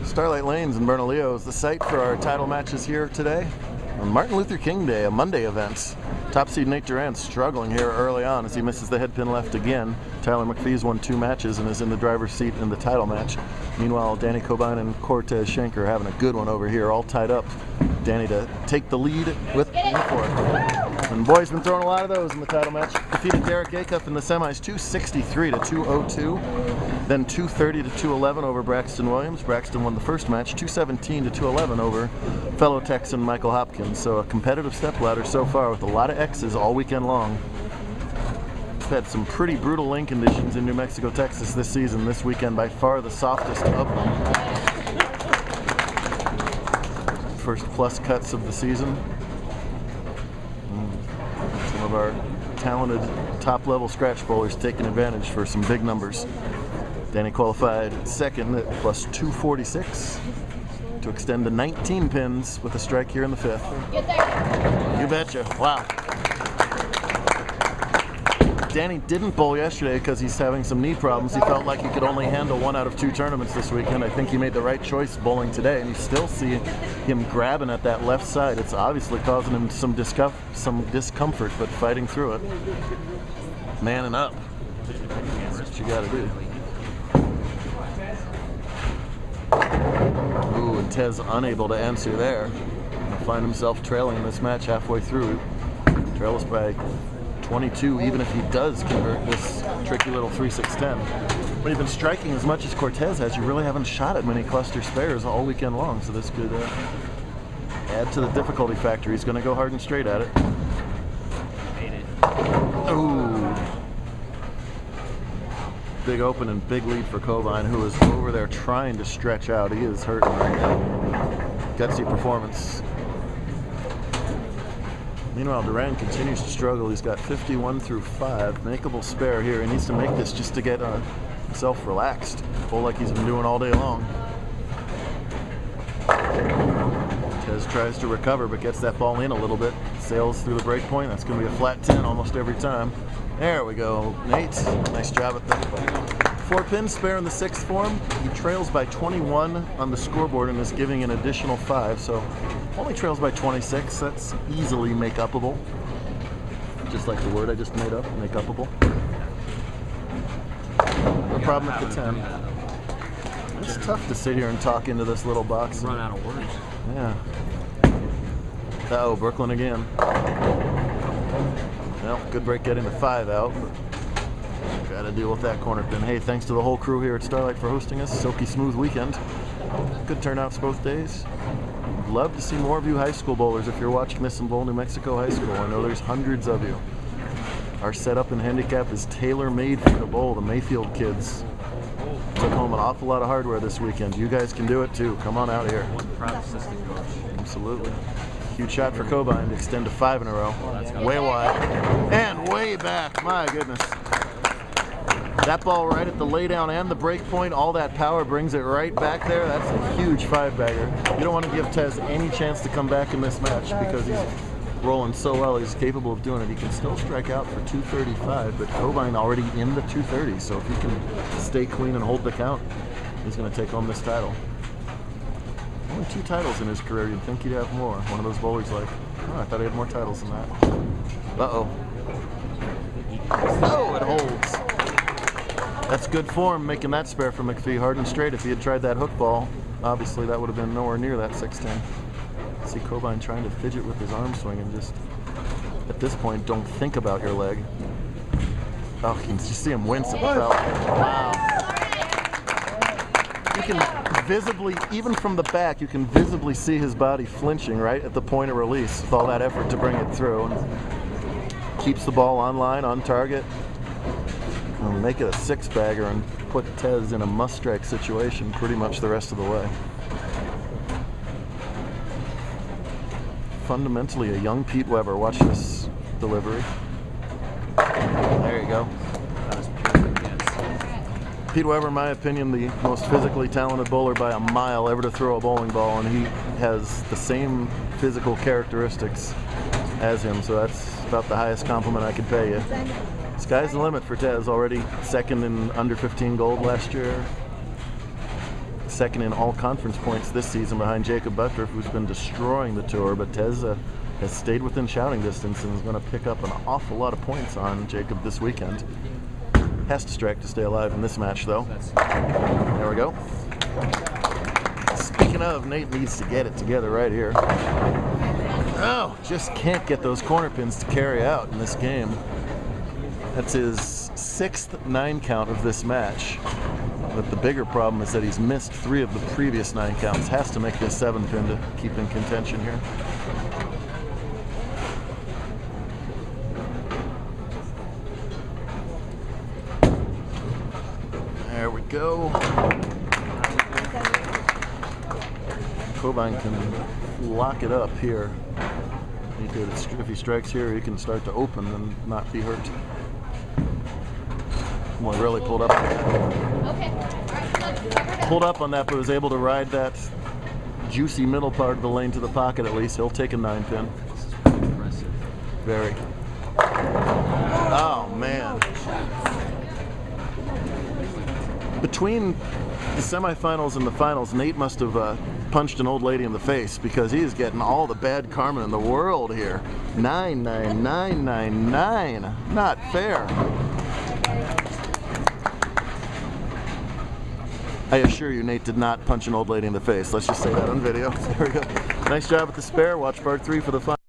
Starlight Lanes in Bernalillo is the site for our title matches here today. On Martin Luther King Day, a Monday event. Top seed Nate Duran struggling here early on as he misses the head pin left again. Tylor MacPhee's won 2 matches and is in the driver's seat in the title match. Meanwhile, Danny Cobine and Cortez Schenck are having a good one over here, all tied up. Danny to take the lead with the And boys been throwing a lot of those in the title match. Defeated Derek Acuff in the semis 263 to 202, then 230 to 211 over Braxton Williams. Braxton won the first match 217 to 211 over fellow Texan Michael Hopkins. So a competitive stepladder so far with a lot of X's all weekend long. We've had some pretty brutal lane conditions in New Mexico, Texas this season. This weekend by far the softest of them. First plus cuts of the season. Some of our talented top-level scratch bowlers taking advantage for some big numbers. Danny qualified second at plus 246 to extend to 19 pins with a strike here in the 5th. Get there. You betcha. Wow. Danny didn't bowl yesterday because he's having some knee problems. He felt like he could only handle 1 out of 2 tournaments this weekend. I think he made the right choice bowling today, and you still see him grabbing at that left side. It's obviously causing him some discomfort, but fighting through it. Manning up. That's what you got to do. Ooh, and Tez unable to answer there. He'll find himself trailing in this match halfway through. Trails by 22, even if he does convert this tricky little 3-6-10. When you've been striking as much as Cortez has, you really haven't shot at many cluster spares all weekend long, so this could add to the difficulty factor. He's going to go hard and straight at it. Ooh. Big open and big lead for Cobine, who is over there trying to stretch out. He is hurting right now. Gutsy performance. Meanwhile, Duran continues to struggle. He's got 51 through 5, makeable spare here. He needs to make this just to get himself relaxed. Bowl like he's been doing all day long. Tez tries to recover, but gets that ball in a little bit. Sails through the break point. That's going to be a flat 10 almost every time. There we go, Nate. Nice job at the 4-pin spare in the 6th form. He trails by 21 on the scoreboard and is giving an additional 5, so only trails by 26. That's easily make-upable. Just like the word I just made up, make-upable. No problem at the 10. It's tough to sit here and talk into this little box. Run out of words. Yeah. Uh-oh, Brooklyn again. Well, good break getting the 5 out. Got to deal with that corner pin. Hey, thanks to the whole crew here at Starlight for hosting us. Silky smooth weekend. Good turnouts both days. Love to see more of you high school bowlers if you're watching this in Bowl, New Mexico High School. I know there's hundreds of you. Our setup and handicap is tailor-made for the bowl. The Mayfield kids took home an awful lot of hardware this weekend. You guys can do it too. Come on out here. One proud assistant coach. Absolutely. Huge shot for Cobine to extend to 5 in a row. Way wide and way back. My goodness. That ball right at the laydown and the break point, all that power brings it right back there. That's a huge 5-bagger. You don't want to give Tez any chance to come back in this match because he's rolling so well. He's capable of doing it. He can still strike out for 235, but Cobine already in the 230, so if he can stay clean and hold the count, he's going to take home this title. Only 2 titles in his career. You'd think he'd have more. One of those bowlers like, oh, I thought he had more titles than that. Uh-oh. Oh, it holds. That's good form, making that spare for MacPhee hard and straight. If he had tried that hook ball, obviously that would have been nowhere near that 6-10. See Cobine trying to fidget with his arm swing and just, at this point, don't think about your leg. Oh, you can just see him wince at the foul. Wow. You can visibly, even from the back, you can visibly see his body flinching right at the point of release with all that effort to bring it through. And keeps the ball on line, on target. And make it a 6-bagger and put Tez in a must-strike situation pretty much the rest of the way. Fundamentally a young Pete Weber. Watch this delivery. There you go. That was pure, yes. Pete Weber, in my opinion, the most physically talented bowler by a mile ever to throw a bowling ball, and he has the same physical characteristics as him, so that's about the highest compliment I could pay you. Sky's the limit for Tez. Already second in under 15 gold last year. second in all conference points this season behind Jacob Buttriff, who's been destroying the tour. But Tez has stayed within shouting distance and is going to pick up an awful lot of points on Jacob this weekend. Has to strike to stay alive in this match, though. There we go. Speaking of, Nate needs to get it together right here. Oh, just can't get those corner pins to carry out in this game. That's his 6th 9 count of this match. But the bigger problem is that he's missed 3 of the previous 9 counts. Has to make this 7 pin to keep in contention here. There we go. Cobine can lock it up here. If he strikes here, he can start to open and not be hurt. Well, really pulled up. Pulled up on that, but was able to ride that juicy middle part of the lane to the pocket at least. He'll take a 9 pin. This is pretty impressive. Very. Oh, man. Between the semifinals and the finals, Nate must have punched an old lady in the face, because he is getting all the bad karma in the world here. 9, 9, 9, 9, 9. Not fair. I assure you, Nate did not punch an old lady in the face. Let's just say that on video. There we go. Nice job with the spare. Watch part 3 for the final.